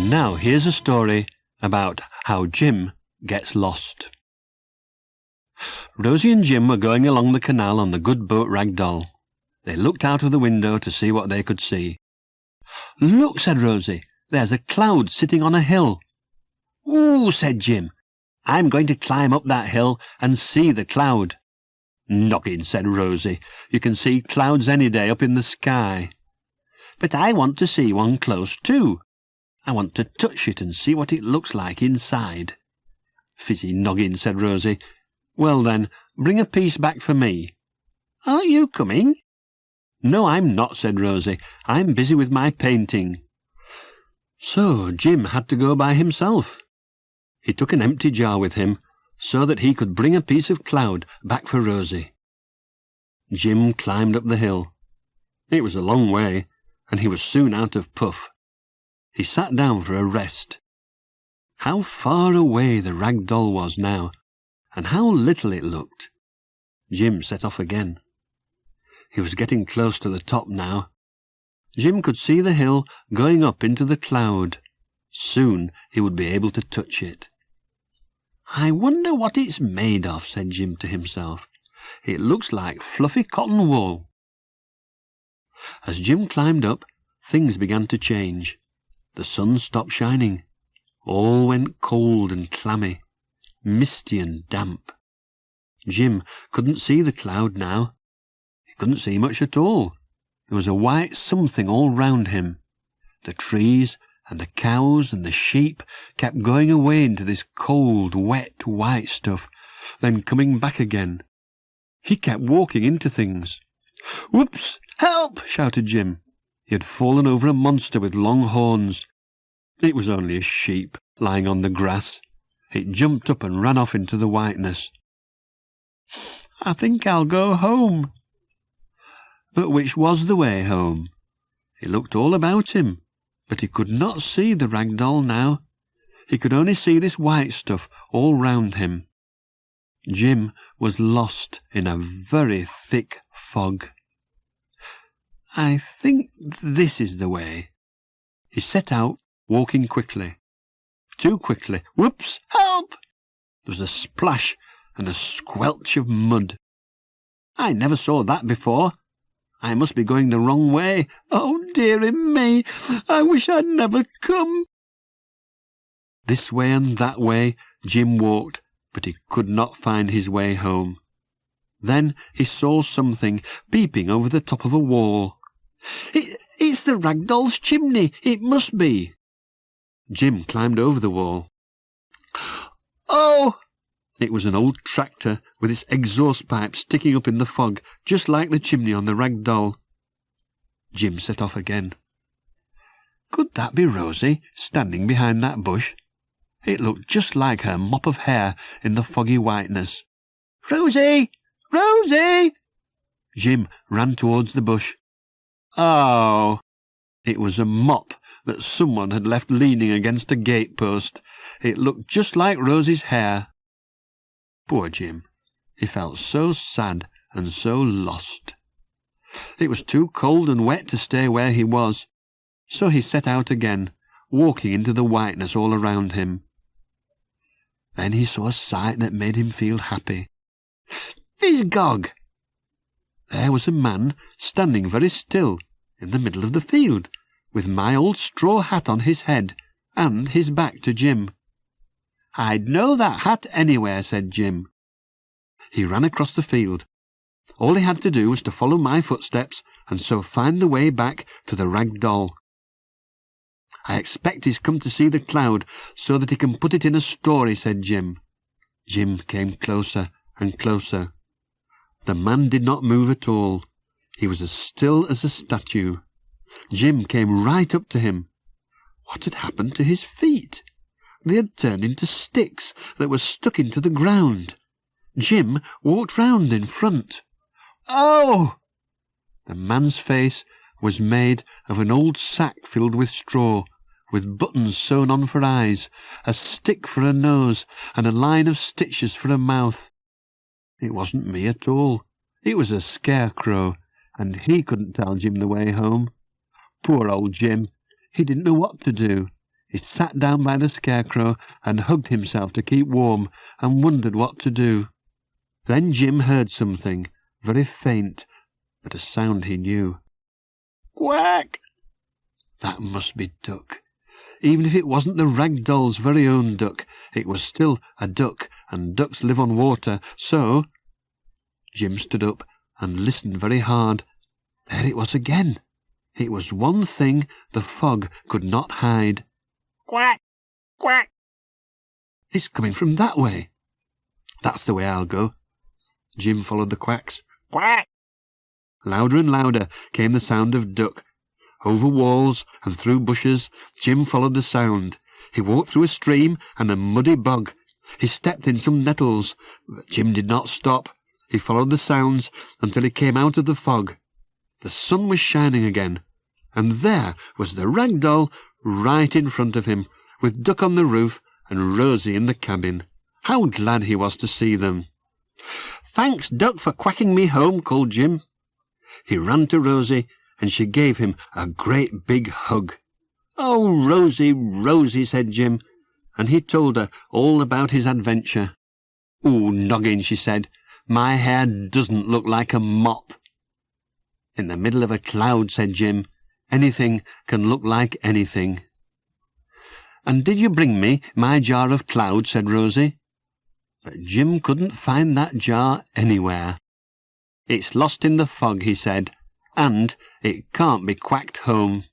And now here's a story about how Jim gets lost. Rosie and Jim were going along the canal on the good boat Ragdoll. They looked out of the window to see what they could see. "Look," said Rosie, "there's a cloud sitting on a hill." "Ooh," said Jim, "I'm going to climb up that hill and see the cloud." "Noggin," said Rosie, "you can see clouds any day up in the sky." "But I want to see one close too. I want to touch it and see what it looks like inside." "Fizzy noggin," said Rosie. "Well then, bring a piece back for me." "Aren't you coming?" "No, I'm not," said Rosie. "I'm busy with my painting." So Jim had to go by himself. He took an empty jar with him so that he could bring a piece of cloud back for Rosie. Jim climbed up the hill. It was a long way, and he was soon out of puff. He sat down for a rest. How far away the rag doll was now, and how little it looked. Jim set off again. He was getting close to the top now. Jim could see the hill going up into the cloud. Soon he would be able to touch it. "I wonder what it's made of," said Jim to himself. "It looks like fluffy cotton wool." As Jim climbed up, things began to change. The sun stopped shining. All went cold and clammy, misty and damp. Jim couldn't see the cloud now. He couldn't see much at all. There was a white something all round him. The trees and the cows and the sheep kept going away into this cold, wet, white stuff, then coming back again. He kept walking into things. "Whoops! Help!" shouted Jim. He had fallen over a monster with long horns. It was only a sheep lying on the grass. It jumped up and ran off into the whiteness. "I think I'll go home." But which was the way home? He looked all about him, but he could not see the rag doll now. He could only see this white stuff all round him. Jim was lost in a very thick fog. "I think this is the way." He set out, walking quickly. Too quickly. "Whoops! Help!" There was a splash and a squelch of mud. "I never saw that before. I must be going the wrong way. Oh, dearie me, I wish I'd never come." This way and that way Jim walked, but he could not find his way home. Then he saw something peeping over the top of a wall. It's the rag doll's chimney, it must be." Jim climbed over the wall. "Oh!" It was an old tractor with its exhaust pipe sticking up in the fog, just like the chimney on the rag doll. Jim set off again. Could that be Rosie standing behind that bush? It looked just like her mop of hair in the foggy whiteness. "Rosie! Rosie!" Jim ran towards the bush. Oh! It was a mop that someone had left leaning against a gate-post. It looked just like Rosie's hair. Poor Jim. He felt so sad and so lost. It was too cold and wet to stay where he was, so he set out again, walking into the whiteness all around him. Then he saw a sight that made him feel happy. Visgog! There was a man standing very still in the middle of the field, with my old straw hat on his head and his back to Jim. "I'd know that hat anywhere," said Jim. He ran across the field. All he had to do was to follow my footsteps and so find the way back to the rag doll. "I expect he's come to see the cloud so that he can put it in a story," said Jim. Jim came closer and closer. The man did not move at all. He was as still as a statue. Jim came right up to him. What had happened to his feet? They had turned into sticks that were stuck into the ground. Jim walked round in front. "Oh!" The man's face was made of an old sack filled with straw, with buttons sewn on for eyes, a stick for a nose, and a line of stitches for a mouth. It wasn't me at all. It was a scarecrow, and he couldn't tell Jim the way home. Poor old Jim. He didn't know what to do. He sat down by the scarecrow and hugged himself to keep warm and wondered what to do. Then Jim heard something, very faint, but a sound he knew. Quack! That must be Duck. Even if it wasn't the rag doll's very own duck, it was still a duck, and ducks live on water, so... Jim stood up and listened very hard. There it was again. It was one thing the fog could not hide. Quack! Quack! It's coming from that way. That's the way I'll go. Jim followed the quacks. Quack! Louder and louder came the sound of Duck. Over walls and through bushes, Jim followed the sound. He walked through a stream and a muddy bog. He stepped in some nettles, but Jim did not stop. He followed the sounds until he came out of the fog. The sun was shining again, and there was the rag doll right in front of him, with Duck on the roof and Rosie in the cabin. How glad he was to see them. "Thanks, Duck, for quacking me home," called Jim. He ran to Rosie, and she gave him a great big hug. "Oh, Rosie, Rosie," said Jim, and he told her all about his adventure. "Ooh, Noggin," she said, "my hair doesn't look like a mop." "In the middle of a cloud," said Jim, "anything can look like anything." "And did you bring me my jar of cloud?" said Rosie. But Jim couldn't find that jar anywhere. "It's lost in the fog," he said, "and it can't be quacked home."